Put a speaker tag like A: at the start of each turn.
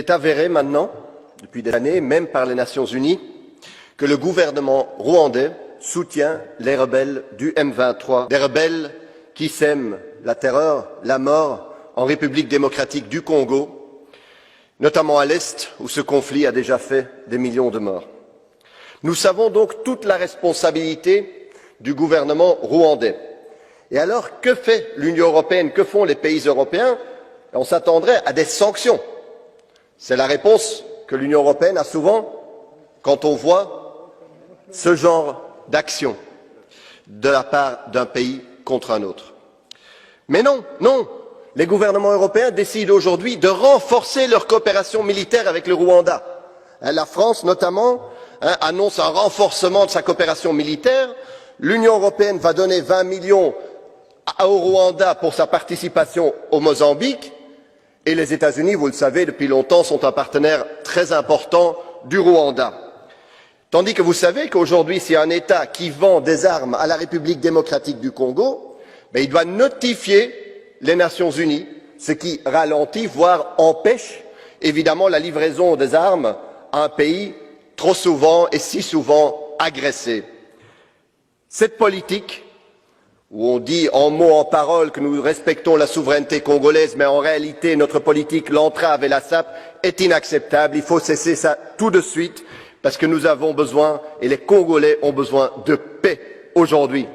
A: est avéré maintenant, depuis des années, même par les Nations Unies, que le gouvernement rwandais soutient les rebelles du M23, des rebelles qui sèment la terreur, la mort en République démocratique du Congo, notamment à l'Est, où ce conflit a déjà fait des millions de morts. Nous savons donc toute la responsabilité du gouvernement rwandais. Et alors, que fait l'Union européenne, que font les pays européens? On s'attendrait à des sanctions. C'est la réponse que l'Union européenne a souvent quand on voit ce genre d'action de la part d'un pays contre un autre. Mais non, non, les gouvernements européens décident aujourd'hui de renforcer leur coopération militaire avec le Rwanda. La France, notamment, annonce un renforcement de sa coopération militaire. L'Union européenne va donner 20 millions au Rwanda pour sa participation au Mozambique. Et les États-Unis, vous le savez, depuis longtemps, sont un partenaire très important du Rwanda. Tandis que vous savez qu'aujourd'hui, s'il y a un État qui vend des armes à la République démocratique du Congo, il doit notifier les Nations Unies, ce qui ralentit, voire empêche, évidemment, la livraison des armes à un pays trop souvent et si souvent agressé. Cette politique, où on dit en mots, en paroles que nous respectons la souveraineté congolaise, mais en réalité notre politique l'entrave et la sape, est inacceptable. Il faut cesser ça tout de suite, parce que nous avons besoin, et les Congolais ont besoin de paix aujourd'hui.